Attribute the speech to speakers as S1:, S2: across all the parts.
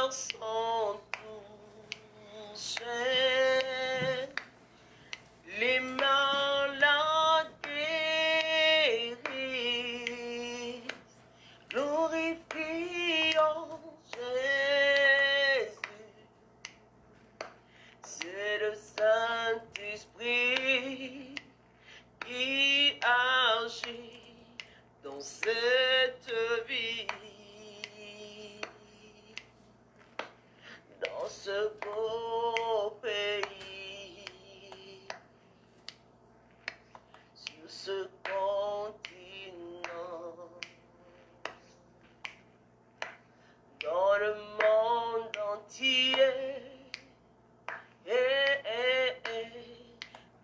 S1: cœurs sont touchés, les malades guéris, glorifions Jésus. C'est le Saint-Esprit qui agit dans cette vie, dans ce beau pays, sur ce continent, dans le monde entier.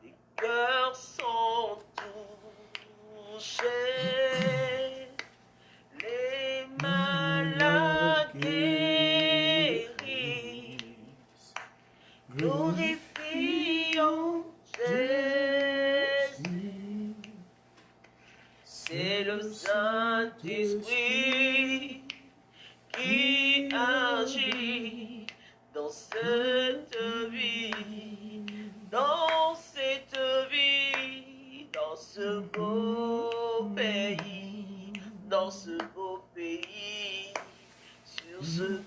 S1: Les cœurs sont touchés, les malades guéris, glorifions Jésus. C'est le Saint-Esprit qui agit dans cette vie, dans cette vie, dans ce beau pays, dans ce beau pays, sur ce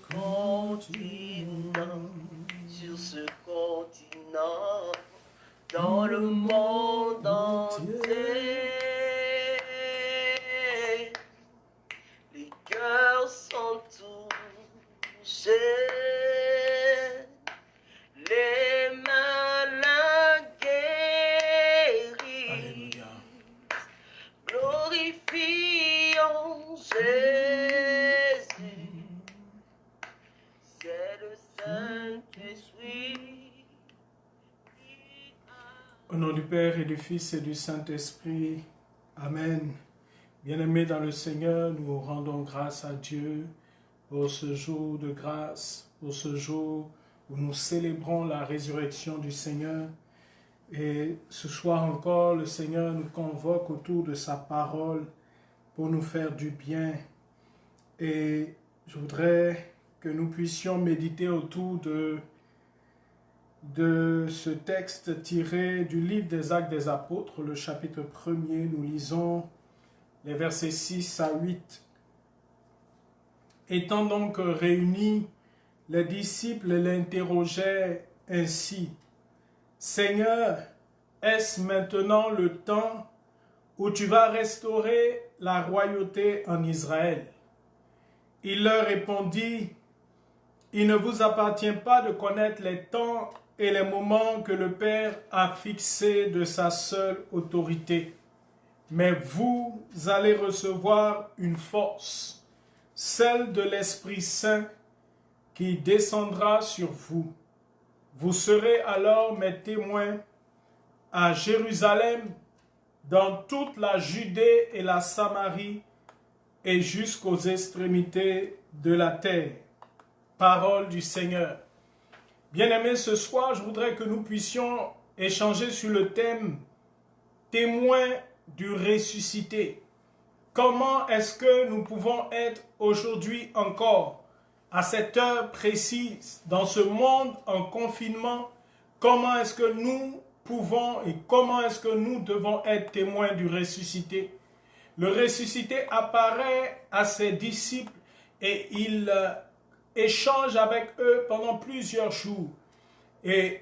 S1: continent, dans le monde entier. Les cœurs sont touchés, les malades guéris.
S2: Alléluia.
S1: Glorifions Jésus. C'est le Saint-Esprit qui
S2: Au nom du Père et du Fils et du Saint-Esprit, Amen. Bien-aimés dans le Seigneur, nous rendons grâce à Dieu pour ce jour de grâce, pour ce jour où nous célébrons la résurrection du Seigneur. Et ce soir encore, le Seigneur nous convoque autour de sa parole pour nous faire du bien. Et je voudrais que nous puissions méditer autour de ce texte tiré du livre des Actes des Apôtres, le chapitre 1er. Nous lisons les versets 6 à 8. Étant donc réunis, les disciples l'interrogeaient ainsi: Seigneur, est-ce maintenant le temps où tu vas restaurer la royauté en Israël? Il leur répondit: Il ne vous appartient pas de connaître les temps et les moments que le Père a fixés de sa seule autorité. Mais vous allez recevoir une force, celle de l'Esprit Saint, qui descendra sur vous. Vous serez alors mes témoins à Jérusalem, dans toute la Judée et la Samarie, et jusqu'aux extrémités de la terre. Parole du Seigneur. Bien-aimés, ce soir, je voudrais que nous puissions échanger sur le thème « Témoins du ressuscité ». Comment est-ce que nous pouvons être aujourd'hui encore, à cette heure précise, dans ce monde en confinement, comment est-ce que nous pouvons et comment est-ce que nous devons être témoins du ressuscité? Le ressuscité apparaît à ses disciples et il échange avec eux pendant plusieurs jours. Et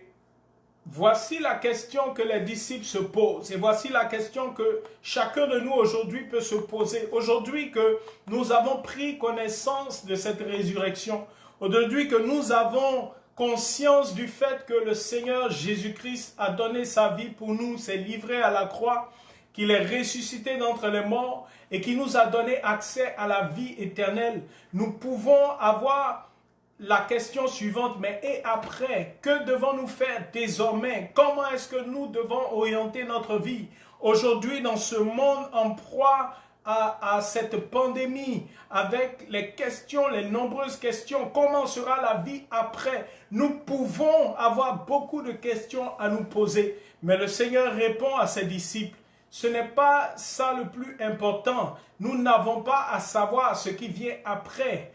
S2: voici la question que les disciples se posent. Et voici la question que chacun de nous aujourd'hui peut se poser. Aujourd'hui que nous avons pris connaissance de cette résurrection, aujourd'hui que nous avons conscience du fait que le Seigneur Jésus-Christ a donné sa vie pour nous, s'est livré à la croix, qu'il est ressuscité d'entre les morts et qui nous a donné accès à la vie éternelle, nous pouvons avoir la question suivante: mais et après, que devons-nous faire désormais? Comment est-ce que nous devons orienter notre vie aujourd'hui dans ce monde en proie à cette pandémie, avec les questions, les nombreuses questions? Comment sera la vie après? Nous pouvons avoir beaucoup de questions à nous poser, mais le Seigneur répond à ses disciples: ce n'est pas ça le plus important. Nous n'avons pas à savoir ce qui vient après.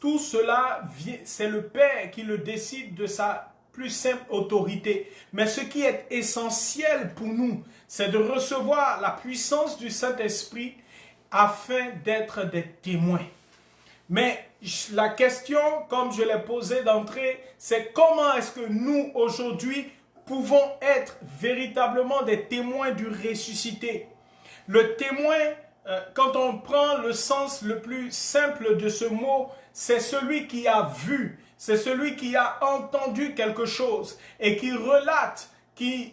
S2: tout cela, c'est le Père qui le décide de sa plus simple autorité. Mais ce qui est essentiel pour nous, c'est de recevoir la puissance du Saint-Esprit afin d'être des témoins. Mais la question, comme je l'ai posée d'entrée, c'est comment est-ce que nous, aujourd'hui, pouvons être véritablement des témoins du ressuscité. Le témoin, quand on prend le sens le plus simple de ce mot, c'est celui qui a vu, c'est celui qui a entendu quelque chose et qui relate, qui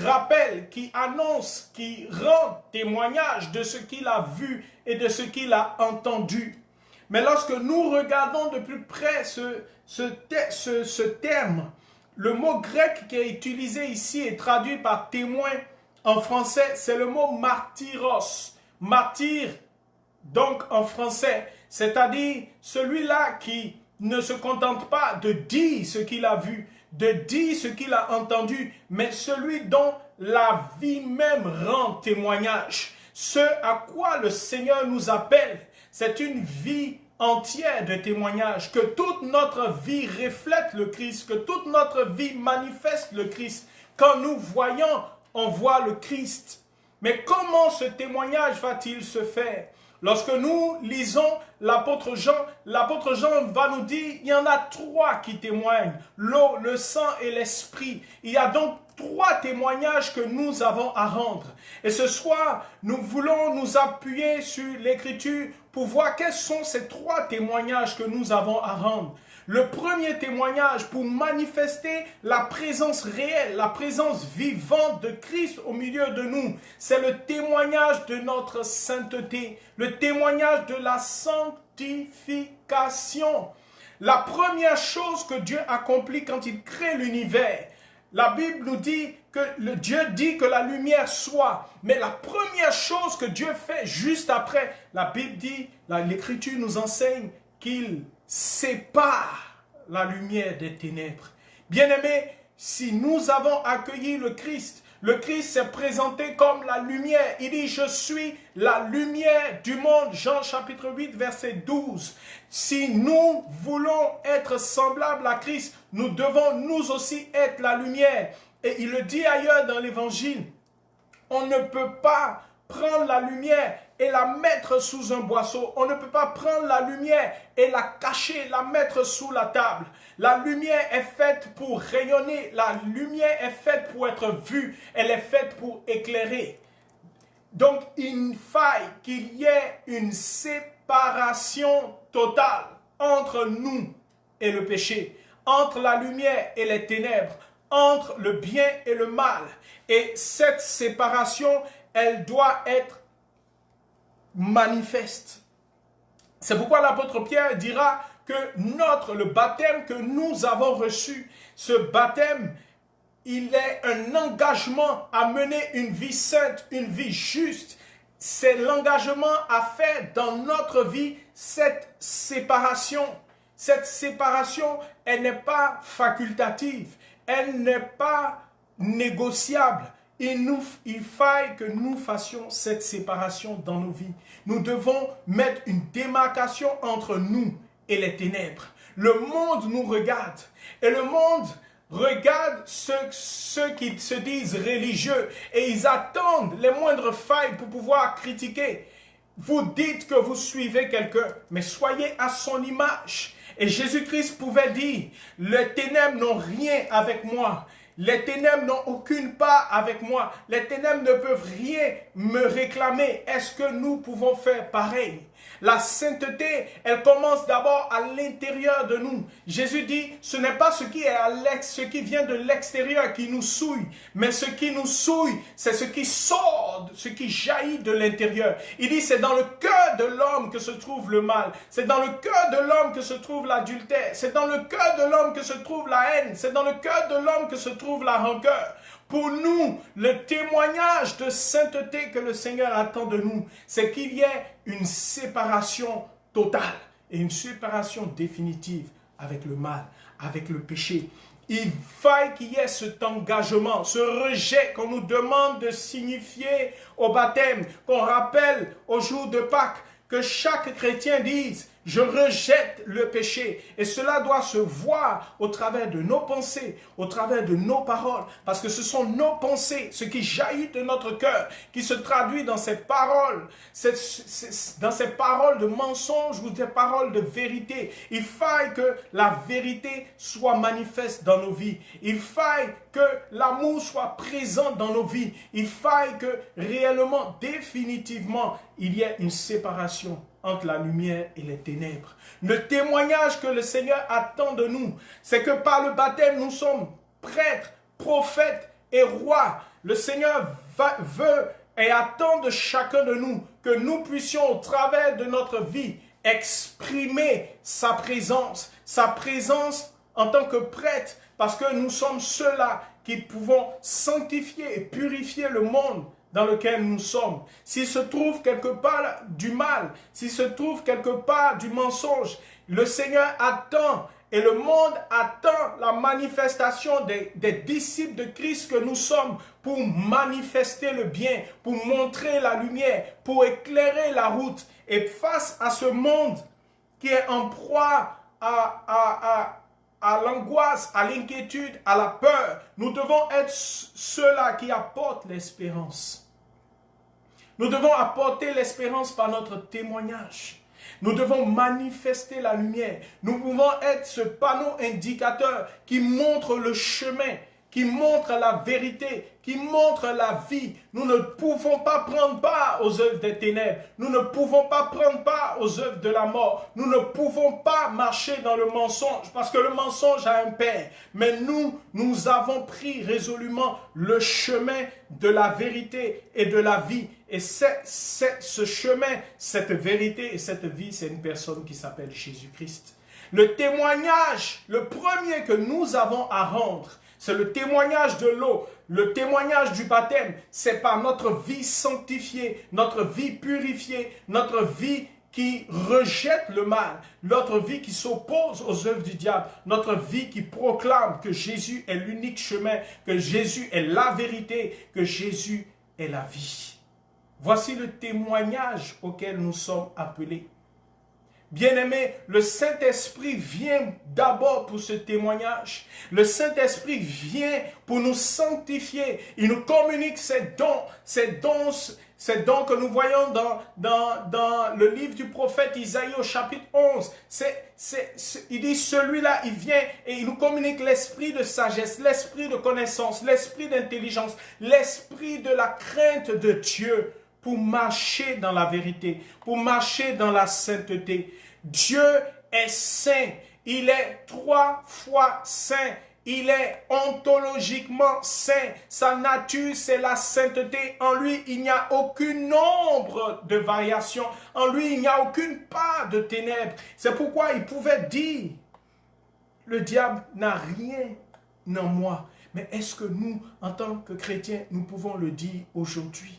S2: rappelle, qui annonce, qui rend témoignage de ce qu'il a vu et de ce qu'il a entendu. Mais lorsque nous regardons de plus près ce terme, le mot grec qui est utilisé ici et traduit par témoin en français, c'est le mot martyros. Martyr, donc en français, c'est-à-dire celui-là qui ne se contente pas de dire ce qu'il a vu, de dire ce qu'il a entendu, mais celui dont la vie même rend témoignage. Ce à quoi le Seigneur nous appelle, c'est une vie entière de témoignage, que toute notre vie reflète le Christ, que toute notre vie manifeste le Christ. Quand nous voyons, on voit le Christ. Mais comment ce témoignage va-t-il se faire? Lorsque nous lisons l'apôtre Jean va nous dire, il y en a 3 qui témoignent, l'eau, le sang et l'esprit. Il y a donc 3 témoignages que nous avons à rendre. Et ce soir, nous voulons nous appuyer sur l'Écriture pour voir quels sont ces 3 témoignages que nous avons à rendre. Le premier témoignage pour manifester la présence réelle, la présence vivante de Christ au milieu de nous, c'est le témoignage de notre sainteté, le témoignage de la sanctification. La première chose que Dieu accomplit quand il crée l'univers, la Bible nous dit que Dieu dit que la lumière soit. Mais la première chose que Dieu fait juste après, la Bible dit, l'Écriture nous enseigne qu'il sépare la lumière des ténèbres. Bien-aimés, si nous avons accueilli le Christ s'est présenté comme la lumière. Il dit, je suis la lumière du monde. Jean chapitre 8, verset 12. Si nous voulons être semblables à Christ, nous devons nous aussi être la lumière. Et il le dit ailleurs dans l'évangile. On ne peut pas prendre la lumière et la mettre sous un boisseau. On ne peut pas prendre la lumière et la cacher, la mettre sous la table. La lumière est faite pour rayonner. La lumière est faite pour être vue. Elle est faite pour éclairer. Donc, il faille qu'il y ait une séparation totale entre nous et le péché, entre la lumière et les ténèbres, entre le bien et le mal. Et cette séparation, elle doit être manifeste. C'est pourquoi l'apôtre Pierre dira que le baptême que nous avons reçu, ce baptême, il est un engagement à mener une vie sainte, une vie juste. C'est l'engagement à faire dans notre vie cette séparation. Cette séparation, elle n'est pas facultative, elle n'est pas négociable. Il faille que nous fassions cette séparation dans nos vies. Nous devons mettre une démarcation entre nous et les ténèbres. Le monde nous regarde et le monde regarde ceux qui se disent religieux et ils attendent les moindres failles pour pouvoir critiquer. Vous dites que vous suivez quelqu'un, mais soyez à son image. Et Jésus-Christ pouvait dire, les ténèbres n'ont rien avec moi. Les ténèbres n'ont aucune part avec moi. Les ténèbres ne peuvent rien me réclamer. Est-ce que nous pouvons faire pareil? La sainteté, elle commence d'abord à l'intérieur de nous. Jésus dit, ce n'est pas ce qui vient de l'extérieur qui nous souille, mais ce qui nous souille, c'est ce qui sort, ce qui jaillit de l'intérieur. Il dit, c'est dans le cœur de l'homme que se trouve le mal. C'est dans le cœur de l'homme que se trouve l'adultère. C'est dans le cœur de l'homme que se trouve la haine. C'est dans le cœur de l'homme que se trouve la rancœur. Pour nous, le témoignage de sainteté que le Seigneur attend de nous, c'est qu'il y ait une séparation totale et une séparation définitive avec le mal, avec le péché. Il faille qu'il y ait cet engagement, ce rejet qu'on nous demande de signifier au baptême, qu'on rappelle au jour de Pâques, que chaque chrétien dise, Je rejette le péché. Et cela doit se voir au travers de nos pensées, au travers de nos paroles. Parce que ce sont nos pensées, ce qui jaillit de notre cœur, qui se traduit dans ces paroles, dans ces paroles de mensonges ou des paroles de vérité. Il faille que la vérité soit manifeste dans nos vies. Il faille que l'amour soit présent dans nos vies. Il faille que réellement, définitivement, il y ait une séparation entre la lumière et les ténèbres. Le témoignage que le Seigneur attend de nous, c'est que par le baptême, nous sommes prêtres, prophètes et rois. Le Seigneur veut et attend de chacun de nous que nous puissions, au travers de notre vie, exprimer sa présence en tant que prêtres, parce que nous sommes ceux-là qui pouvons sanctifier et purifier le monde dans lequel nous sommes. S'il se trouve quelque part du mal, s'il se trouve quelque part du mensonge, le Seigneur attend et le monde attend la manifestation des disciples de Christ que nous sommes pour manifester le bien, pour montrer la lumière, pour éclairer la route. Et face à ce monde qui est en proie à l'angoisse, à l'inquiétude, à la peur, nous devons être ceux-là qui apportent l'espérance. Nous devons apporter l'espérance par notre témoignage. Nous devons manifester la lumière. Nous pouvons être ce panneau indicateur qui montre le chemin, qui montre la vérité, qui montre la vie. Nous ne pouvons pas prendre part aux œuvres des ténèbres. Nous ne pouvons pas prendre part aux œuvres de la mort. Nous ne pouvons pas marcher dans le mensonge parce que le mensonge a un père. Mais nous avons pris résolument le chemin de la vérité et de la vie. Et ce chemin, cette vérité et cette vie, c'est une personne qui s'appelle Jésus-Christ. Le témoignage, le premier que nous avons à rendre, c'est le témoignage de l'eau, le témoignage du baptême. C'est par notre vie sanctifiée, notre vie purifiée, notre vie qui rejette le mal, notre vie qui s'oppose aux œuvres du diable, notre vie qui proclame que Jésus est l'unique chemin, que Jésus est la vérité, que Jésus est la vie. Voici le témoignage auquel nous sommes appelés. Bien-aimés, le Saint-Esprit vient d'abord pour ce témoignage. Le Saint-Esprit vient pour nous sanctifier. Il nous communique ses dons que nous voyons dans le livre du prophète Isaïe au chapitre 11. Il dit, celui-là, il vient et il nous communique l'esprit de sagesse, l'esprit de connaissance, l'esprit d'intelligence, l'esprit de la crainte de Dieu, pour marcher dans la vérité, pour marcher dans la sainteté. Dieu est saint, il est 3 fois saint, il est ontologiquement saint, sa nature c'est la sainteté, en lui il n'y a aucun nombre de variations, en lui il n'y a aucune part de ténèbres. C'est pourquoi il pouvait dire, le diable n'a rien en moi. Mais est-ce que nous, en tant que chrétiens, nous pouvons le dire aujourd'hui?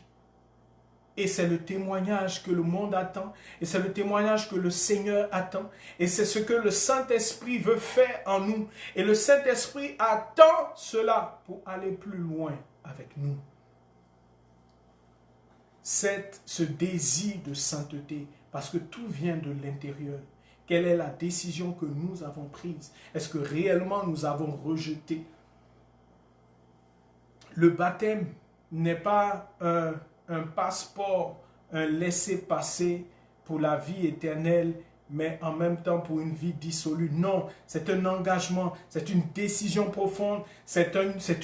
S2: Et c'est le témoignage que le monde attend. Et c'est le témoignage que le Seigneur attend. Et c'est ce que le Saint-Esprit veut faire en nous. Et le Saint-Esprit attend cela pour aller plus loin avec nous. C'est ce désir de sainteté, parce que tout vient de l'intérieur. Quelle est la décision que nous avons prise? Est-ce que réellement nous avons rejeté? Le baptême n'est pas un passeport, un laissez-passer pour la vie éternelle, mais en même temps pour une vie dissolue. Non, c'est un engagement, c'est une décision profonde, c'est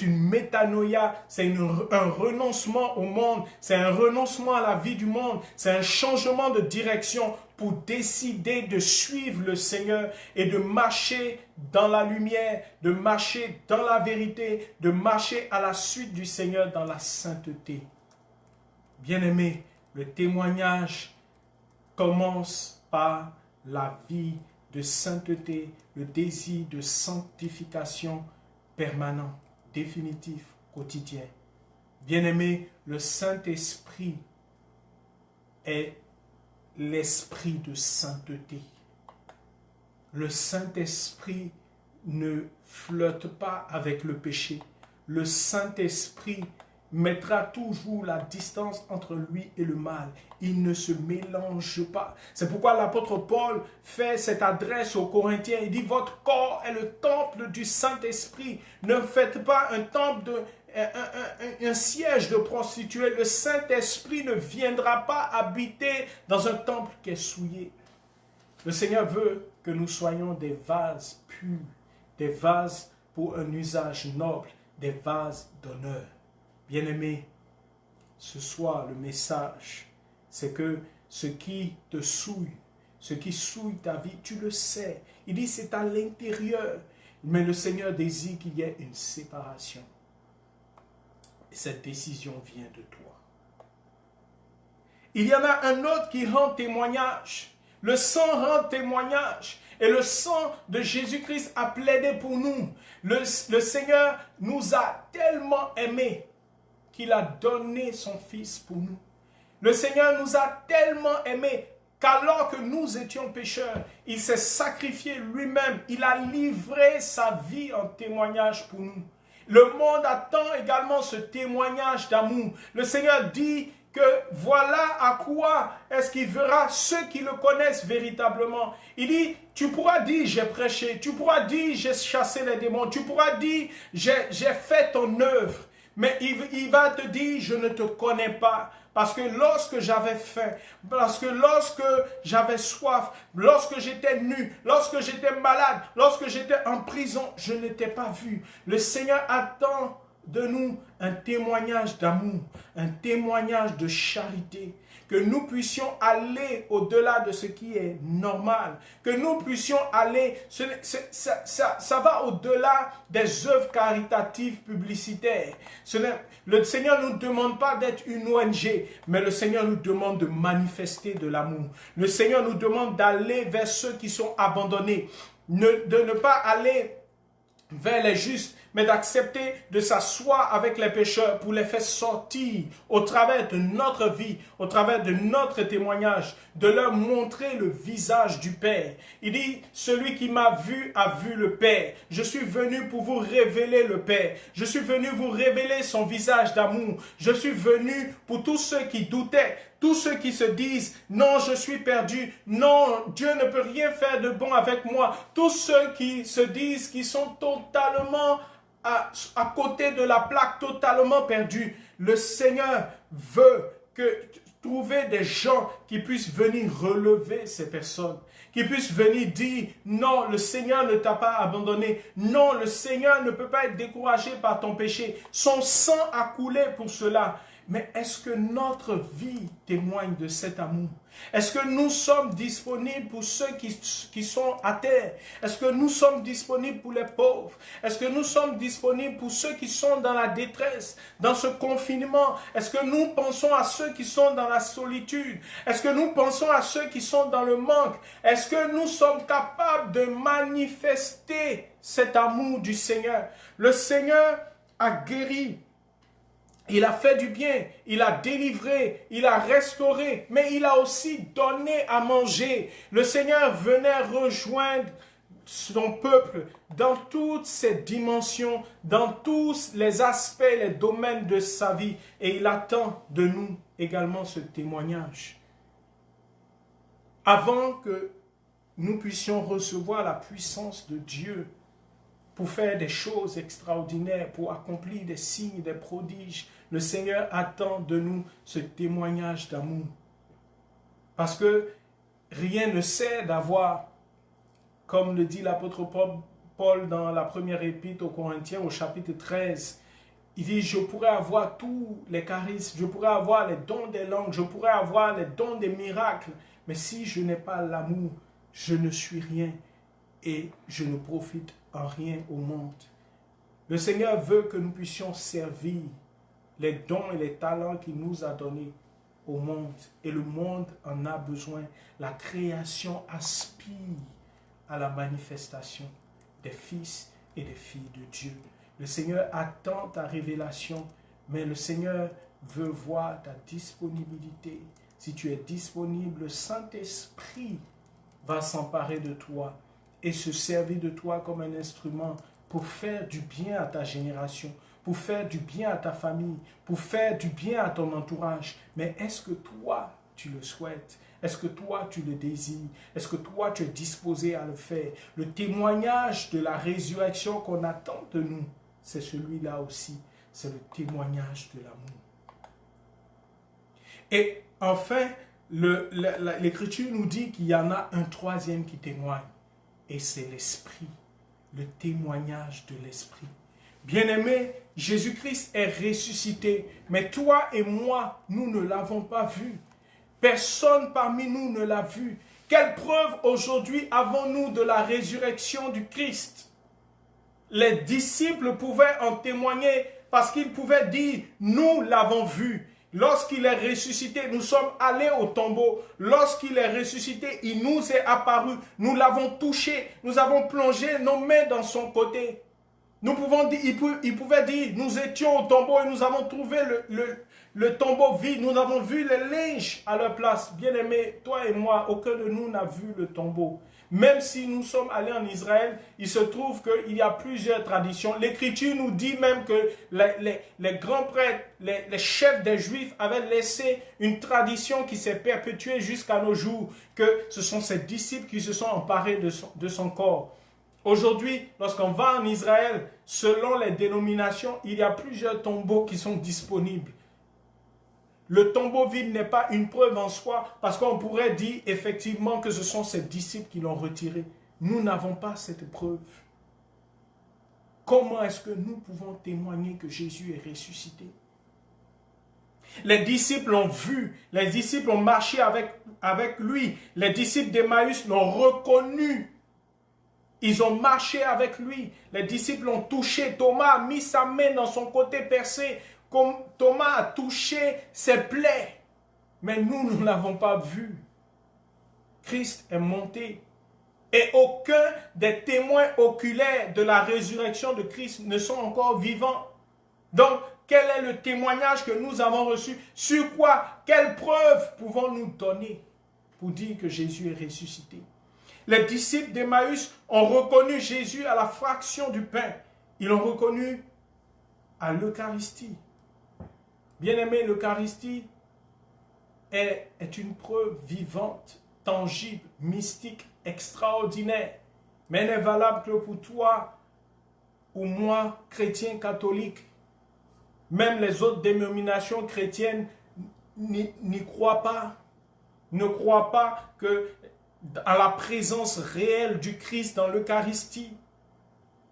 S2: une métanoïa, c'est un renoncement au monde, c'est un renoncement à la vie du monde, c'est un changement de direction pour décider de suivre le Seigneur et de marcher dans la lumière, de marcher dans la vérité, de marcher à la suite du Seigneur dans la sainteté. Bien-aimés, le témoignage commence par la vie de sainteté, le désir de sanctification permanent, définitif, quotidien. Bien-aimés, le Saint-Esprit est l'esprit de sainteté. Le Saint-Esprit ne flotte pas avec le péché. Le Saint-Esprit mettra toujours la distance entre lui et le mal. Il ne se mélange pas. C'est pourquoi l'apôtre Paul fait cette adresse aux Corinthiens. Il dit, votre corps est le temple du Saint-Esprit. Ne faites pas un temple un siège de prostituée. Le Saint-Esprit ne viendra pas habiter dans un temple qui est souillé. Le Seigneur veut que nous soyons des vases purs, des vases pour un usage noble, des vases d'honneur. Bien-aimé, ce soir, le message, c'est que ce qui te souille, ce qui souille ta vie, tu le sais. Il dit c'est à l'intérieur. Mais le Seigneur désire qu'il y ait une séparation. Et cette décision vient de toi. Il y en a un autre qui rend témoignage. Le sang rend témoignage. Et le sang de Jésus-Christ a plaidé pour nous. Le Seigneur nous a tellement aimés qu'il a donné son Fils pour nous. Le Seigneur nous a tellement aimés qu'alors que nous étions pécheurs, il s'est sacrifié lui-même. Il a livré sa vie en témoignage pour nous. Le monde attend également ce témoignage d'amour. Le Seigneur dit que voilà à quoi est-ce qu'il verra ceux qui le connaissent véritablement. Il dit, tu pourras dire j'ai prêché, tu pourras dire j'ai chassé les démons, tu pourras dire j'ai fait ton œuvre. Mais il va te dire je ne te connais pas. Parce que lorsque j'avais faim, parce que lorsque j'avais soif, lorsque j'étais nu, lorsque j'étais malade, lorsque j'étais en prison, je ne t'ai pas vu. Le Seigneur attend de nous un témoignage d'amour, un témoignage de charité, que nous puissions aller au-delà de ce qui est normal, que nous puissions aller, ça va au-delà des œuvres caritatives publicitaires. Le Seigneur ne nous demande pas d'être une ONG, mais le Seigneur nous demande de manifester de l'amour. Le Seigneur nous demande d'aller vers ceux qui sont abandonnés, de ne pas aller vers les justes, mais d'accepter de s'asseoir avec les pécheurs pour les faire sortir au travers de notre vie, au travers de notre témoignage, de leur montrer le visage du Père. Il dit, celui qui m'a vu a vu le Père. Je suis venu pour vous révéler le Père. Je suis venu vous révéler son visage d'amour. Je suis venu pour tous ceux qui doutaient, tous ceux qui se disent, non, je suis perdu, non, Dieu ne peut rien faire de bon avec moi. Tous ceux qui se disent qu'ils sont totalement à côté de la plaque, totalement perdus. Le Seigneur veut trouver des gens qui puissent venir relever ces personnes, qui puissent venir dire, non, le Seigneur ne t'a pas abandonné, non, le Seigneur ne peut pas être découragé par ton péché, son sang a coulé pour cela. Mais est-ce que notre vie témoigne de cet amour? Est-ce que nous sommes disponibles pour ceux qui sont à terre? Est-ce que nous sommes disponibles pour les pauvres? Est-ce que nous sommes disponibles pour ceux qui sont dans la détresse, dans ce confinement? Est-ce que nous pensons à ceux qui sont dans la solitude? Est-ce que nous pensons à ceux qui sont dans le manque? Est-ce que nous sommes capables de manifester cet amour du Seigneur? Le Seigneur a guéri. Il a fait du bien, il a délivré, il a restauré, mais il a aussi donné à manger. Le Seigneur venait rejoindre son peuple dans toutes ses dimensions, dans tous les aspects, les domaines de sa vie. Et il attend de nous également ce témoignage. Avant que nous puissions recevoir la puissance de Dieu, pour faire des choses extraordinaires, pour accomplir des signes, des prodiges, le Seigneur attend de nous ce témoignage d'amour. Parce que rien ne sert d'avoir, comme le dit l'apôtre Paul dans la première épître aux Corinthiens au chapitre 13, il dit, je pourrais avoir tous les charismes, je pourrais avoir les dons des langues, je pourrais avoir les dons des miracles, mais si je n'ai pas l'amour, je ne suis rien et je ne profite en rien au monde. Le Seigneur veut que nous puissions servir les dons et les talents qu'il nous a donnés au monde. Et le monde en a besoin. La création aspire à la manifestation des fils et des filles de Dieu. Le Seigneur attend ta révélation, mais le Seigneur veut voir ta disponibilité. Si tu es disponible, le Saint-Esprit va s'emparer de toi et se servir de toi comme un instrument pour faire du bien à ta génération, pour faire du bien à ta famille, pour faire du bien à ton entourage. Mais est-ce que toi, tu le souhaites? Est-ce que toi, tu le désires? Est-ce que toi, tu es disposé à le faire? Le témoignage de la résurrection qu'on attend de nous, c'est celui-là aussi. C'est le témoignage de l'amour. Et enfin, l'Écriture nous dit qu'il y en a un troisième qui témoigne. Et c'est l'Esprit. Le témoignage de l'Esprit. Bien-aimé, Jésus-Christ est ressuscité. Mais toi et moi, nous ne l'avons pas vu. Personne parmi nous ne l'a vu. Quelle preuve aujourd'hui avons-nous de la résurrection du Christ? Les disciples pouvaient en témoigner parce qu'ils pouvaient dire, nous l'avons vu. Lorsqu'il est ressuscité, nous sommes allés au tombeau. Lorsqu'il est ressuscité, il nous est apparu. Nous l'avons touché. Nous avons plongé nos mains dans son côté. Nous pouvons dire, il pouvait dire, nous étions au tombeau et nous avons trouvé le tombeau vide. Nous avons vu les linges à leur place. Bien-aimés, toi et moi, aucun de nous n'a vu le tombeau. Même si nous sommes allés en Israël, il se trouve qu'il y a plusieurs traditions. L'Écriture nous dit même que les grands prêtres, les chefs des Juifs avaient laissé une tradition qui s'est perpétuée jusqu'à nos jours, que ce sont ses disciples qui se sont emparés de son corps. Aujourd'hui, lorsqu'on va en Israël, selon les dénominations, il y a plusieurs tombeaux qui sont disponibles. Le tombeau vide n'est pas une preuve en soi, parce qu'on pourrait dire effectivement que ce sont ses disciples qui l'ont retiré. Nous n'avons pas cette preuve. Comment est-ce que nous pouvons témoigner que Jésus est ressuscité? Les disciples l'ont vu, les disciples ont marché avec lui, les disciples d'Emmaüs l'ont reconnu. Ils ont marché avec lui, les disciples l'ont touché, Thomas a mis sa main dans son côté percé, comme Thomas a touché ses plaies. Mais nous ne l'avons pas vu. Christ est monté. Et aucun des témoins oculaires de la résurrection de Christ ne sont encore vivants. Donc, quel est le témoignage que nous avons reçu? Sur quoi? Quelles preuves pouvons-nous donner pour dire que Jésus est ressuscité? Les disciples d'Emmaüs ont reconnu Jésus à la fraction du pain. Ils l'ont reconnu à l'Eucharistie. Bien-aimé, l'Eucharistie est une preuve vivante, tangible, mystique, extraordinaire. Mais elle n'est valable que pour toi ou moi, chrétien catholique. Même les autres dénominations chrétiennes n'y croient pas. Ne croient pas à la présence réelle du Christ dans l'Eucharistie.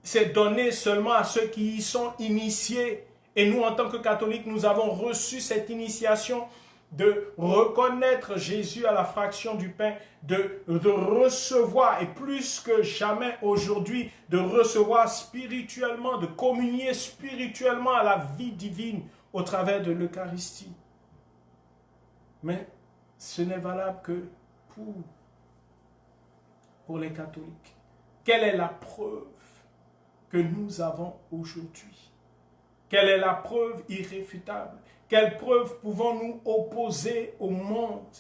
S2: C'est donné seulement à ceux qui y sont initiés. Et nous, en tant que catholiques, nous avons reçu cette initiation de reconnaître Jésus à la fraction du pain, de recevoir, et plus que jamais aujourd'hui, de recevoir spirituellement, de communier spirituellement à la vie divine au travers de l'Eucharistie. Mais ce n'est valable que pour les catholiques. Quelle est la preuve que nous avons aujourd'hui? Quelle est la preuve irréfutable? Quelle preuve pouvons-nous opposer au monde?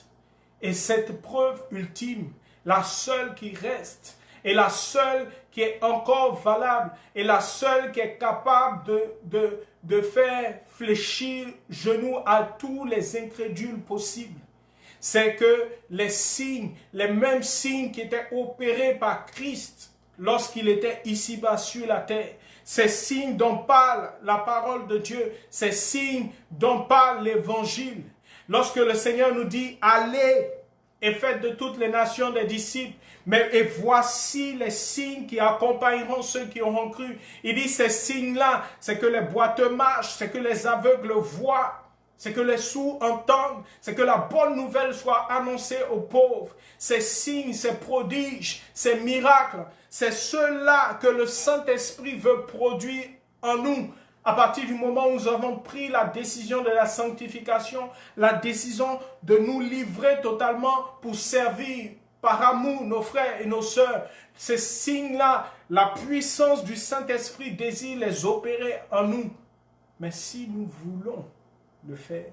S2: Et cette preuve ultime, la seule qui reste, et la seule qui est encore valable, et la seule qui est capable de faire fléchir genoux à tous les incrédules possibles, c'est que les signes, les mêmes signes qui étaient opérés par Christ lorsqu'il était ici-bas sur la terre, ces signes dont parle la parole de Dieu, ces signes dont parle l'Évangile. Lorsque le Seigneur nous dit « Allez et faites de toutes les nations des disciples », et voici les signes qui accompagneront ceux qui auront cru. Il dit ces signes-là, c'est que les boiteux marchent, c'est que les aveugles voient, c'est que les sourds entendent, c'est que la bonne nouvelle soit annoncée aux pauvres. Ces signes, ces prodiges, ces miracles, c'est ceux-là que le Saint-Esprit veut produire en nous. À partir du moment où nous avons pris la décision de la sanctification, la décision de nous livrer totalement pour servir par amour nos frères et nos sœurs, ces signes-là, la puissance du Saint-Esprit désire les opérer en nous. Mais si nous voulons le faire,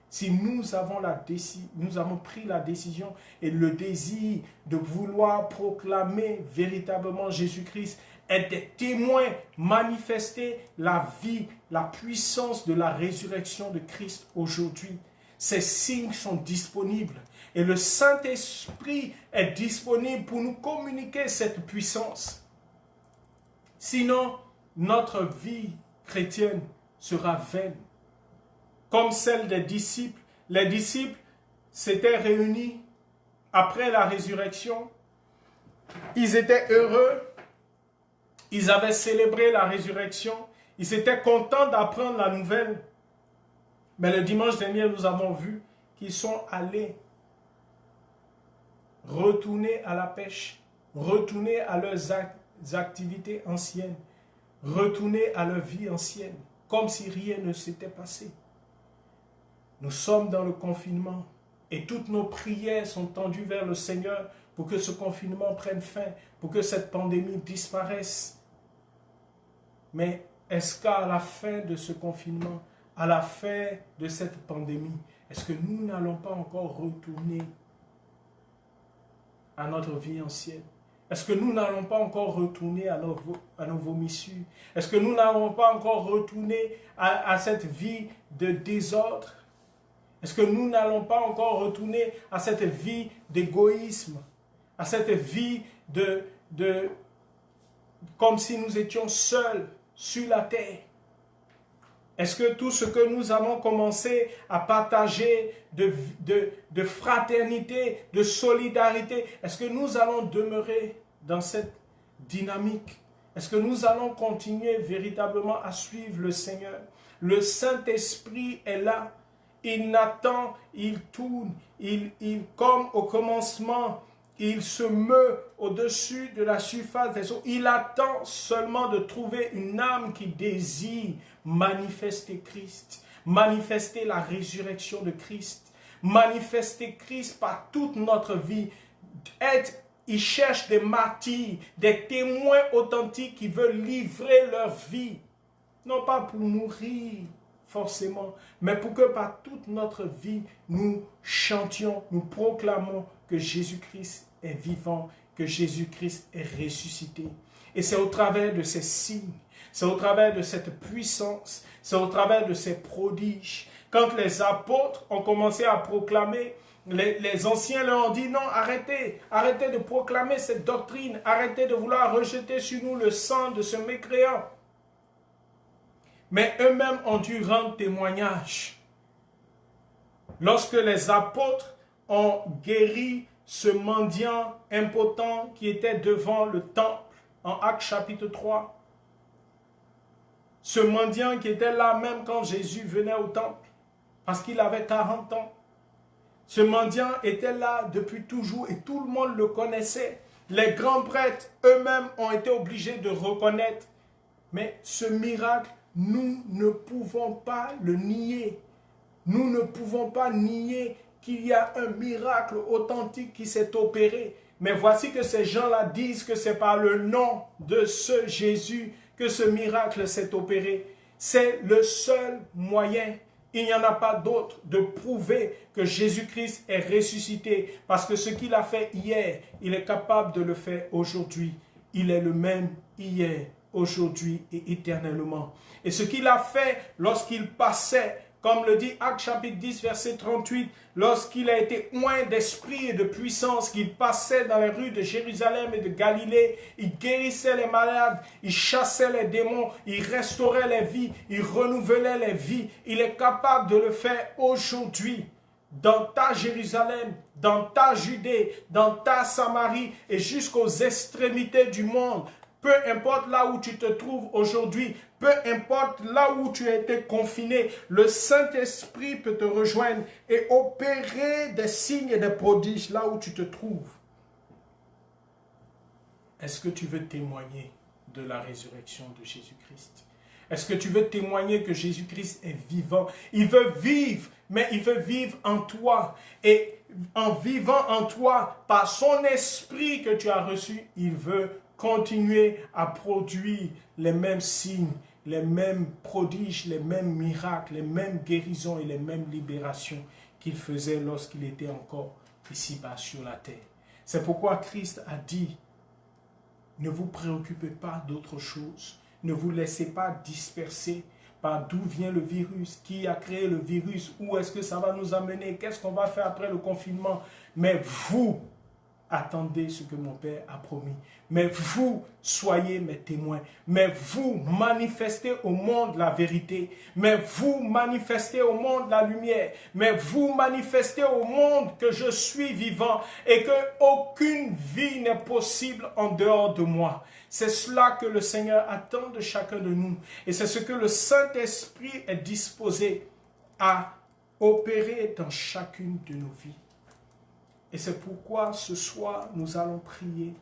S2: Si nous avons pris la décision et le désir de vouloir proclamer véritablement Jésus-Christ, être des témoins, manifester la vie, la puissance de la résurrection de Christ aujourd'hui, ces signes sont disponibles. Et le Saint-Esprit est disponible pour nous communiquer cette puissance. Sinon, notre vie chrétienne sera vaine. Comme celle des disciples. Les disciples s'étaient réunis après la résurrection. Ils étaient heureux. Ils avaient célébré la résurrection. Ils étaient contents d'apprendre la nouvelle. Mais le dimanche dernier, nous avons vu qu'ils sont allés retourner à la pêche, retourner à leurs activités anciennes, retourner à leur vie ancienne, comme si rien ne s'était passé. Nous sommes dans le confinement et toutes nos prières sont tendues vers le Seigneur pour que ce confinement prenne fin, pour que cette pandémie disparaisse. Mais est-ce qu'à la fin de ce confinement, à la fin de cette pandémie, est-ce que nous n'allons pas encore retourner à notre vie ancienne? Est-ce que nous n'allons pas encore retourner à nos vomissures? Est-ce que nous n'allons pas encore retourner à cette vie de désordre? Est-ce que nous n'allons pas encore retourner à cette vie d'égoïsme, à cette vie comme si nous étions seuls sur la terre? Est-ce que tout ce que nous avons commencé à partager de fraternité, de solidarité, est-ce que nous allons demeurer dans cette dynamique? Est-ce que nous allons continuer véritablement à suivre le Seigneur? Le Saint-Esprit est là. Il n'attend, il tourne, comme au commencement, il se meut au-dessus de la surface des eaux. Il attend seulement de trouver une âme qui désire manifester Christ, manifester la résurrection de Christ, manifester Christ par toute notre vie. Il cherche des martyrs, des témoins authentiques qui veulent livrer leur vie, non pas pour mourir forcément, mais pour que par toute notre vie, nous chantions, nous proclamons que Jésus-Christ est vivant, que Jésus-Christ est ressuscité. Et c'est au travers de ces signes, c'est au travers de cette puissance, c'est au travers de ces prodiges. Quand les apôtres ont commencé à proclamer, les anciens leur ont dit non, arrêtez de proclamer cette doctrine, arrêtez de vouloir rejeter sur nous le sang de ce mécréant. Mais eux-mêmes ont dû rendre témoignage. Lorsque les apôtres ont guéri ce mendiant impotent qui était devant le temple, en Actes chapitre 3, ce mendiant qui était là même quand Jésus venait au temple, parce qu'il avait 40 ans. Ce mendiant était là depuis toujours et tout le monde le connaissait. Les grands prêtres eux-mêmes ont été obligés de reconnaître. Mais ce miracle, nous ne pouvons pas le nier. Nous ne pouvons pas nier qu'il y a un miracle authentique qui s'est opéré. Mais voici que ces gens-là disent que c'est par le nom de ce Jésus que ce miracle s'est opéré. C'est le seul moyen. Il n'y en a pas d'autre de prouver que Jésus-Christ est ressuscité. Parce que ce qu'il a fait hier, il est capable de le faire aujourd'hui. Il est le même hier, aujourd'hui et éternellement. Et ce qu'il a fait lorsqu'il passait, comme le dit Actes chapitre 10, verset 38, lorsqu'il a été oint d'esprit et de puissance, qu'il passait dans les rues de Jérusalem et de Galilée, il guérissait les malades, il chassait les démons, il restaurait les vies, il renouvelait les vies. Il est capable de le faire aujourd'hui, dans ta Jérusalem, dans ta Judée, dans ta Samarie et jusqu'aux extrémités du monde. Peu importe là où tu te trouves aujourd'hui, peu importe là où tu as été confiné, le Saint-Esprit peut te rejoindre et opérer des signes et des prodiges là où tu te trouves. Est-ce que tu veux témoigner de la résurrection de Jésus-Christ? Est-ce que tu veux témoigner que Jésus-Christ est vivant? Il veut vivre, mais il veut vivre en toi. Et en vivant en toi, par son esprit que tu as reçu, il veut continuer à produire les mêmes signes, les mêmes prodiges, les mêmes miracles, les mêmes guérisons et les mêmes libérations qu'il faisait lorsqu'il était encore ici-bas sur la terre. C'est pourquoi Christ a dit, ne vous préoccupez pas d'autre chose, ne vous laissez pas disperser par d'où vient le virus, qui a créé le virus, où est-ce que ça va nous amener, qu'est-ce qu'on va faire après le confinement. Mais vous, attendez ce que mon Père a promis. Mais vous, soyez mes témoins. Mais vous, manifestez au monde la vérité. Mais vous, manifestez au monde la lumière. Mais vous, manifestez au monde que je suis vivant et que aucune vie n'est possible en dehors de moi. C'est cela que le Seigneur attend de chacun de nous. Et c'est ce que le Saint-Esprit est disposé à opérer dans chacune de nos vies. Et c'est pourquoi ce soir, nous allons prier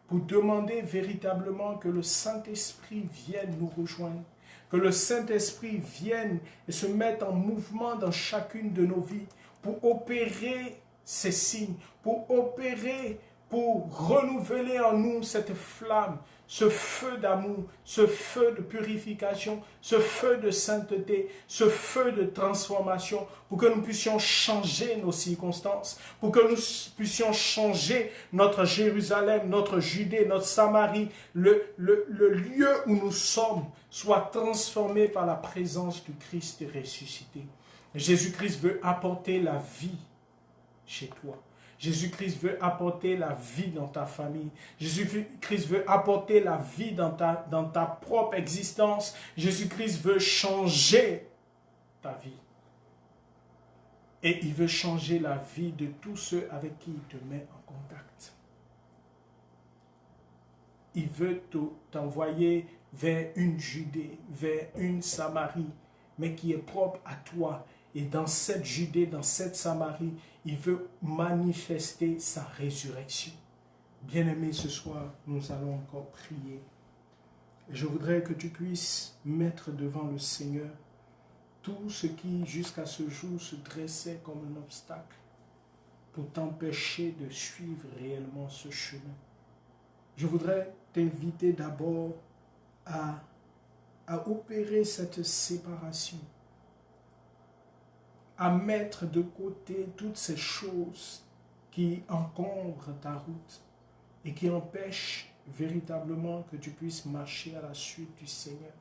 S2: pour demander véritablement que le Saint-Esprit vienne nous rejoindre, que le Saint-Esprit vienne et se mette en mouvement dans chacune de nos vies pour opérer ces signes, pour opérer, pour renouveler en nous cette flamme, ce feu d'amour, ce feu de purification, ce feu de sainteté, ce feu de transformation, pour que nous puissions changer nos circonstances, pour que nous puissions changer notre Jérusalem, notre Judée, notre Samarie, le lieu où nous sommes, soit transformé par la présence du Christ ressuscité. Jésus-Christ veut apporter la vie chez toi. Jésus-Christ veut apporter la vie dans ta famille. Jésus-Christ veut apporter la vie dans ta propre existence. Jésus-Christ veut changer ta vie. Et il veut changer la vie de tous ceux avec qui il te met en contact. Il veut t'envoyer vers une Judée, vers une Samarie, mais qui est propre à toi. Et dans cette Judée, dans cette Samarie, il veut manifester sa résurrection. Bien-aimé, ce soir, nous allons encore prier. Je voudrais que tu puisses mettre devant le Seigneur tout ce qui, jusqu'à ce jour, se dressait comme un obstacle pour t'empêcher de suivre réellement ce chemin. Je voudrais t'inviter d'abord à opérer cette séparation, à mettre de côté toutes ces choses qui encombrent ta route et qui empêchent véritablement que tu puisses marcher à la suite du Seigneur.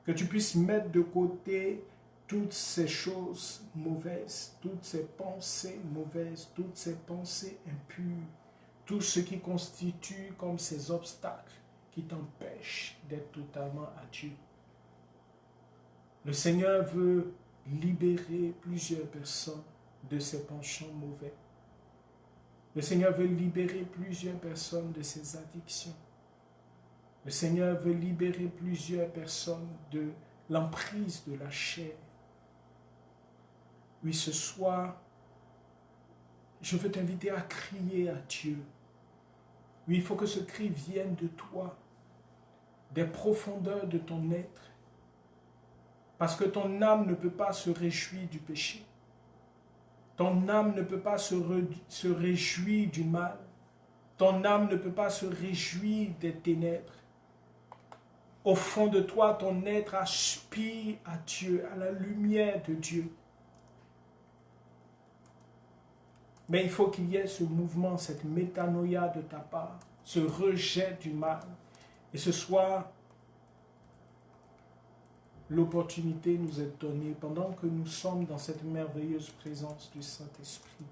S2: Que tu puisses mettre de côté toutes ces choses mauvaises, toutes ces pensées mauvaises, toutes ces pensées impures, tout ce qui constitue comme ces obstacles qui t'empêchent d'être totalement à Dieu. Le Seigneur veut libérer plusieurs personnes de ces penchants mauvais. Le Seigneur veut libérer plusieurs personnes de ces addictions. Le Seigneur veut libérer plusieurs personnes de l'emprise de la chair. Oui, ce soir, je veux t'inviter à crier à Dieu. Oui, il faut que ce cri vienne de toi, des profondeurs de ton être. Parce que ton âme ne peut pas se réjouir du péché. Ton âme ne peut pas se réjouir du mal. Ton âme ne peut pas se réjouir des ténèbres. Au fond de toi, ton être aspire à Dieu, à la lumière de Dieu. Mais il faut qu'il y ait ce mouvement, cette métanoïa de ta part, ce rejet du mal. Et ce soir, l'opportunité nous est donnée pendant que nous sommes dans cette merveilleuse présence du Saint-Esprit.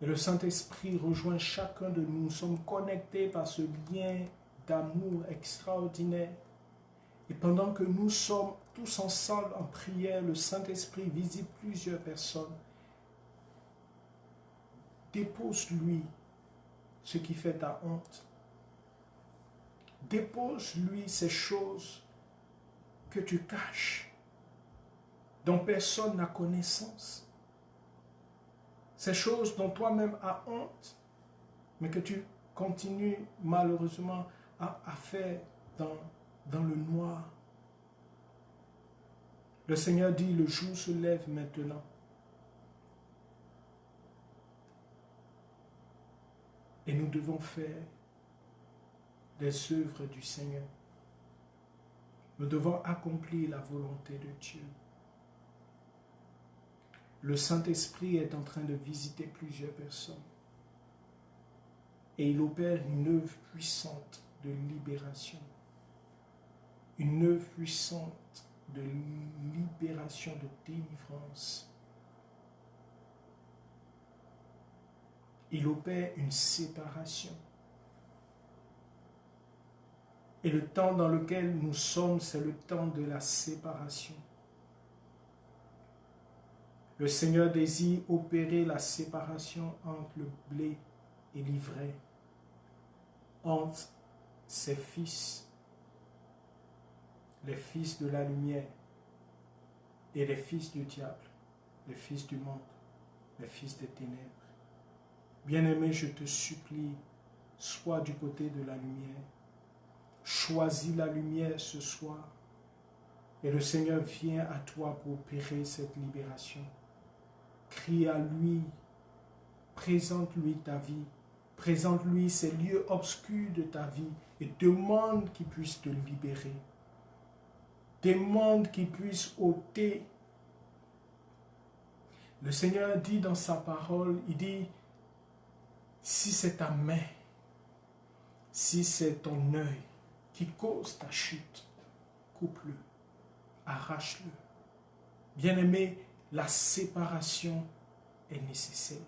S2: Et le Saint-Esprit rejoint chacun de nous. Nous sommes connectés par ce lien d'amour extraordinaire. Et pendant que nous sommes tous ensemble en prière, le Saint-Esprit visite plusieurs personnes. Dépose-lui ce qui fait ta honte. Dépose-lui ces choses que tu caches, dont personne n'a connaissance. Ces choses dont toi-même as honte, mais que tu continues malheureusement à faire dans le noir. Le Seigneur dit, le jour se lève maintenant. Et nous devons faire des œuvres du Seigneur. Nous devons accomplir la volonté de Dieu. Le Saint-Esprit est en train de visiter plusieurs personnes. Et il opère une œuvre puissante de libération. Une œuvre puissante de libération, de délivrance. Il opère une séparation. Et le temps dans lequel nous sommes, c'est le temps de la séparation. Le Seigneur désire opérer la séparation entre le blé et l'ivraie, entre ses fils, les fils de la lumière, et les fils du diable, les fils du monde, les fils des ténèbres. Bien-aimé, je te supplie, sois du côté de la lumière. Choisis la lumière ce soir. Et le Seigneur vient à toi pour opérer cette libération. Crie à lui, présente-lui ta vie, présente-lui ces lieux obscurs de ta vie et demande qu'il puisse te libérer. Demande qu'il puisse ôter. Le Seigneur dit dans sa parole, il dit, si c'est ta main, si c'est ton œil qui cause ta chute, coupe-le, arrache-le. Bien-aimé, la séparation est nécessaire.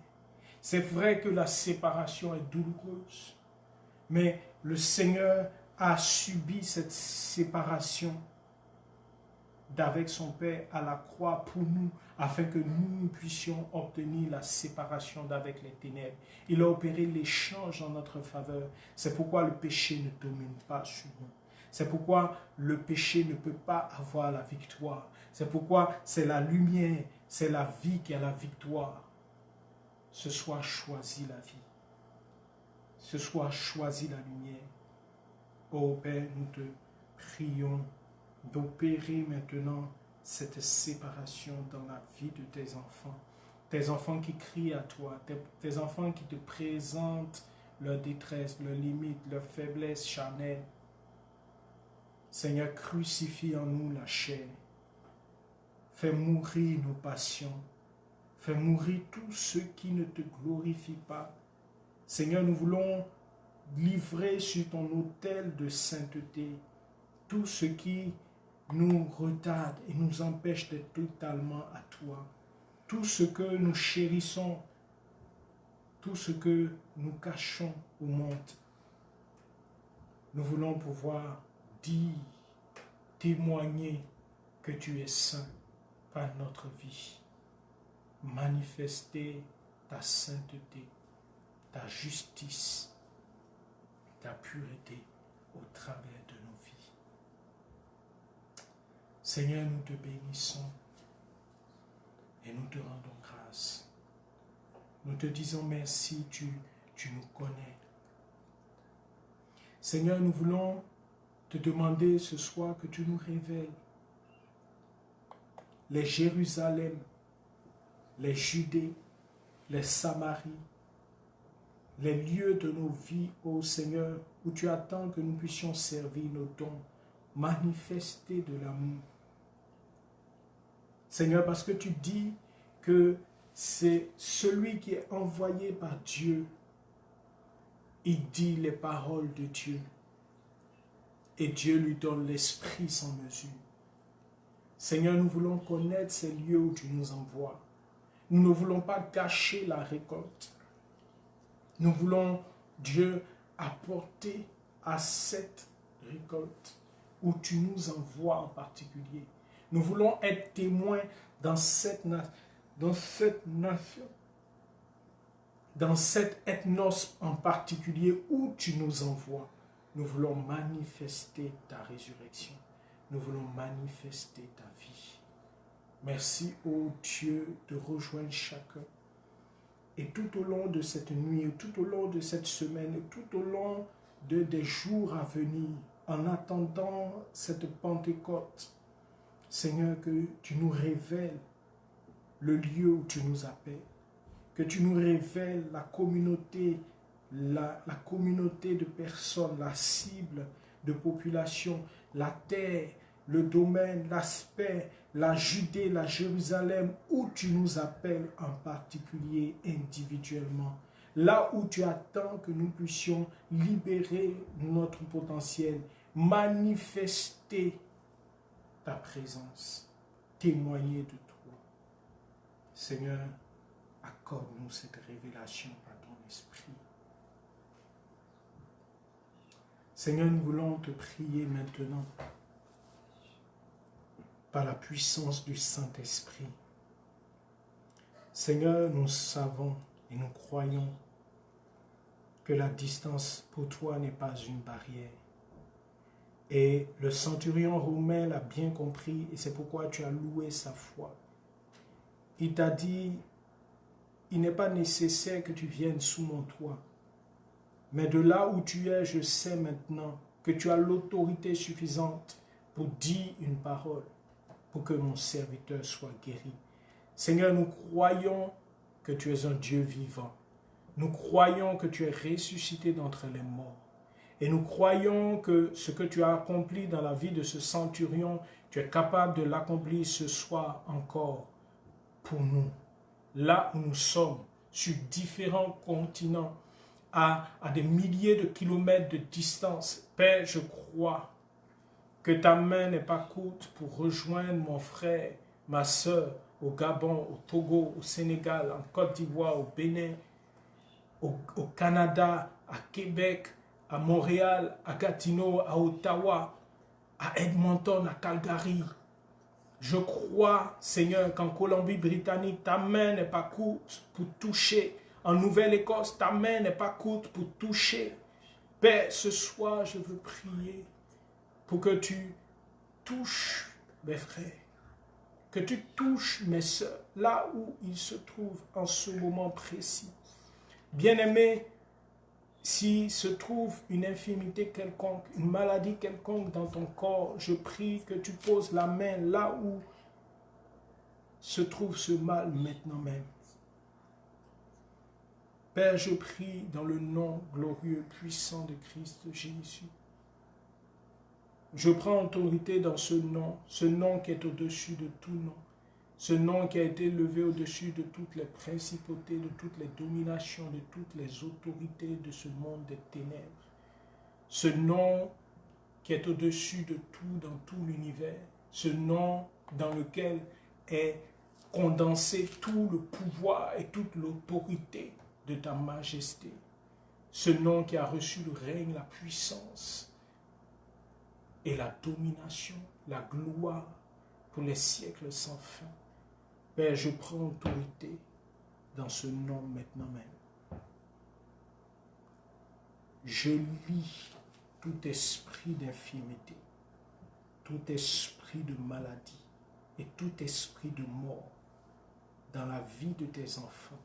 S2: C'est vrai que la séparation est douloureuse, mais le Seigneur a subi cette séparation d'avec son Père à la croix pour nous, afin que nous puissions obtenir la séparation d'avec les ténèbres. Il a opéré l'échange en notre faveur. C'est pourquoi le péché ne domine pas sur nous. C'est pourquoi le péché ne peut pas avoir la victoire. C'est pourquoi c'est la lumière, c'est la vie qui a la victoire. Ce soir, choisis la vie. Ce soir, choisis la lumière. Ô Père, nous te prions d'opérer maintenant cette séparation dans la vie de tes enfants qui crient à toi, tes enfants qui te présentent leur détresse, leurs limites, leurs faiblesses charnelles. Seigneur, crucifie en nous la chair, fais mourir nos passions, fais mourir tout ce qui ne te glorifie pas. Seigneur, nous voulons livrer sur ton autel de sainteté tout ce qui nous retarde et nous empêche d'être totalement à toi. Tout ce que nous chérissons, tout ce que nous cachons au monde, nous voulons pouvoir dire, témoigner que tu es saint par notre vie. Manifester ta sainteté, ta justice, ta pureté au travers de nos vies. Seigneur, nous te bénissons et nous te rendons grâce. Nous te disons merci, tu nous connais. Seigneur, nous voulons te demander ce soir que tu nous révèles les Jérusalem, les Judées, les Samaries, les lieux de nos vies, ô Seigneur, où tu attends que nous puissions servir nos dons, manifester de l'amour. Seigneur, parce que tu dis que c'est celui qui est envoyé par Dieu, il dit les paroles de Dieu et Dieu lui donne l'esprit sans mesure. Seigneur, nous voulons connaître ces lieux où tu nous envoies. Nous ne voulons pas gâcher la récolte. Nous voulons, Dieu, apporter à cette récolte où tu nous envoies en particulier. Nous voulons être témoins dans cette nation, dans cet ethnos en particulier où tu nous envoies. Nous voulons manifester ta résurrection. Nous voulons manifester ta vie. Merci, ô Dieu, de rejoindre chacun. Et tout au long de cette nuit, tout au long de cette semaine, et tout au long des jours à venir, en attendant cette Pentecôte, Seigneur, que tu nous révèles le lieu où tu nous appelles, que tu nous révèles la communauté de personnes, la cible de population, la terre, le domaine, l'aspect, la Judée, la Jérusalem, où tu nous appelles en particulier, individuellement. Là où tu attends que nous puissions libérer notre potentiel, manifester ta présence, témoigner de toi. Seigneur, accorde-nous cette révélation par ton esprit. Seigneur, nous voulons te prier maintenant par la puissance du Saint-Esprit. Seigneur, nous savons et nous croyons que la distance pour toi n'est pas une barrière. Et le centurion romain l'a bien compris et c'est pourquoi tu as loué sa foi. Il t'a dit, il n'est pas nécessaire que tu viennes sous mon toit. Mais de là où tu es, je sais maintenant que tu as l'autorité suffisante pour dire une parole, pour que mon serviteur soit guéri. Seigneur, nous croyons que tu es un Dieu vivant. Nous croyons que tu es ressuscité d'entre les morts. Et nous croyons que ce que tu as accompli dans la vie de ce centurion, tu es capable de l'accomplir ce soir encore pour nous. Là où nous sommes, sur différents continents, à des milliers de kilomètres de distance, Père, je crois que ta main n'est pas courte pour rejoindre mon frère, ma soeur, au Gabon, au Togo, au Sénégal, en Côte d'Ivoire, au Bénin, au Canada, à Québec, à Montréal, à Gatineau, à Ottawa, à Edmonton, à Calgary. Je crois, Seigneur, qu'en Colombie-Britannique, ta main n'est pas courte pour toucher. En Nouvelle-Écosse, ta main n'est pas courte pour toucher. Père, ce soir, je veux prier pour que tu touches mes frères, que tu touches mes soeurs, là où ils se trouvent en ce moment précis. Bien-aimé, s'il se trouve une infirmité quelconque, une maladie quelconque dans ton corps, je prie que tu poses la main là où se trouve ce mal maintenant même. Père, je prie dans le nom glorieux, puissant de Christ Jésus. Je prends autorité dans ce nom qui est au-dessus de tout nom, ce nom qui a été levé au-dessus de toutes les principautés, de toutes les dominations, de toutes les autorités de ce monde des ténèbres. Ce nom qui est au-dessus de tout dans tout l'univers, ce nom dans lequel est condensé tout le pouvoir et toute l'autorité de ta majesté, ce nom qui a reçu le règne, la puissance et la domination, la gloire pour les siècles sans fin. Père, je prends autorité dans ce nom maintenant même. Je lis tout esprit d'infirmité, tout esprit de maladie et tout esprit de mort dans la vie de tes enfants.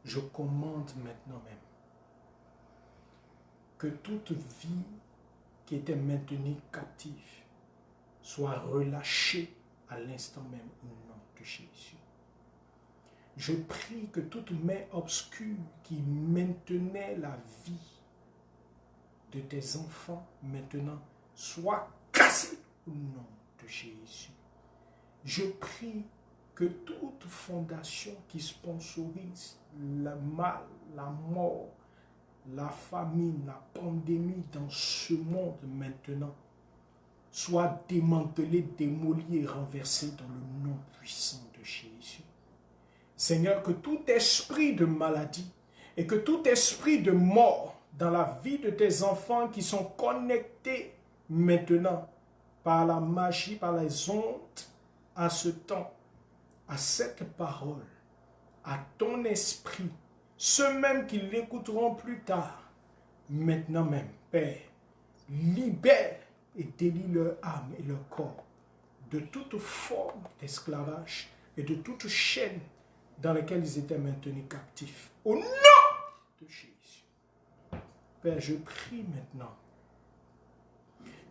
S2: Je commande maintenant même que toute vie qui était maintenue captive soit relâchée à l'instant même au nom de Jésus. Je prie que toute main obscure qui maintenait la vie de tes enfants maintenant soit cassée au nom de Jésus. Je prie que toute fondation qui sponsorise le mal, la mort, la famine, la pandémie dans ce monde maintenant soit démantelée, démolie et renversée dans le nom puissant de Jésus. Seigneur, que tout esprit de maladie et que tout esprit de mort dans la vie de tes enfants qui sont connectés maintenant par la magie, par les ondes, à ce temps, à cette parole, à ton esprit, ceux mêmes qui l'écouteront plus tard, maintenant même, Père, libère et délie leur âme et leur corps de toute forme d'esclavage et de toute chaîne dans laquelle ils étaient maintenus captifs. Au nom de Jésus. Père, je prie maintenant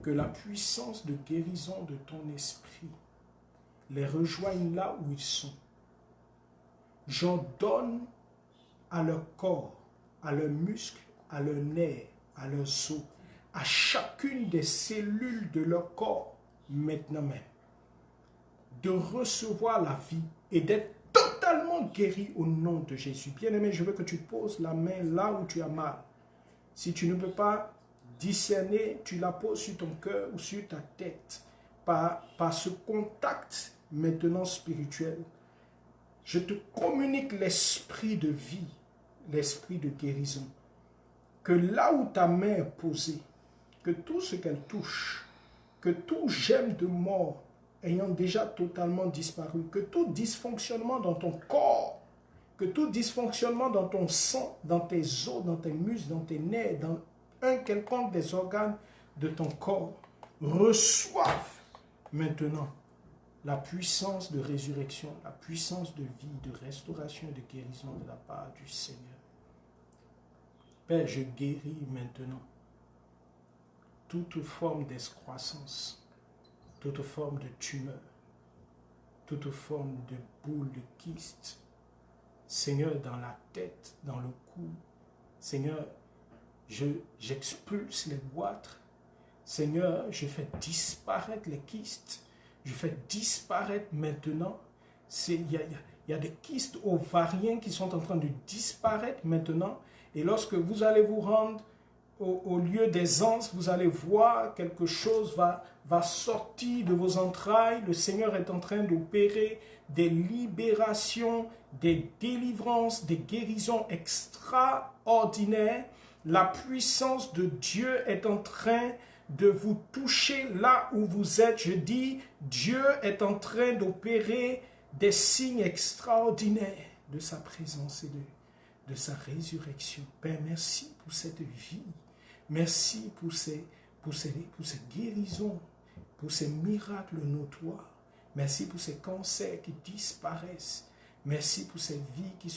S2: que la puissance de guérison de ton esprit les rejoigne là où ils sont. J'ordonne à leur corps, à leurs muscles, à leurs nerfs, à leurs os, à chacune des cellules de leur corps, maintenant même, de recevoir la vie et d'être totalement guéri au nom de Jésus. Bien-aimé, je veux que tu poses la main là où tu as mal. Si tu ne peux pas discerner, tu la poses sur ton cœur ou sur ta tête. Par ce contact maintenant spirituel, je te communique l'esprit de vie, l'esprit de guérison. Que là où ta main est posée, que tout ce qu'elle touche, que tout germe de mort ayant déjà totalement disparu, que tout dysfonctionnement dans ton corps, que tout dysfonctionnement dans ton sang, dans tes os, dans tes muscles, dans tes nerfs, dans un quelconque des organes de ton corps, reçoive maintenant la puissance de résurrection, la puissance de vie, de restauration et de guérison de la part du Seigneur. Père, je guéris maintenant toute forme d'excroissance, toute forme de tumeur, toute forme de boule, de kyste. Seigneur, dans la tête, dans le cou. Seigneur, j'expulse les goitres. Seigneur, je fais disparaître les kystes. Je fais disparaître maintenant. Il y a des kystes ovariens qui sont en train de disparaître maintenant. Et lorsque vous allez vous rendre au lieu des anses, vous allez voir quelque chose va sortir de vos entrailles. Le Seigneur est en train d'opérer des libérations, des délivrances, des guérisons extraordinaires. La puissance de Dieu est en train de vous toucher là où vous êtes. Je dis, Dieu est en train d'opérer des signes extraordinaires de sa présence et de sa résurrection. Père, merci pour cette vie. Merci pour ces guérisons, pour ces miracles notoires. Merci pour ces cancers qui disparaissent. Merci pour ces vies qui sont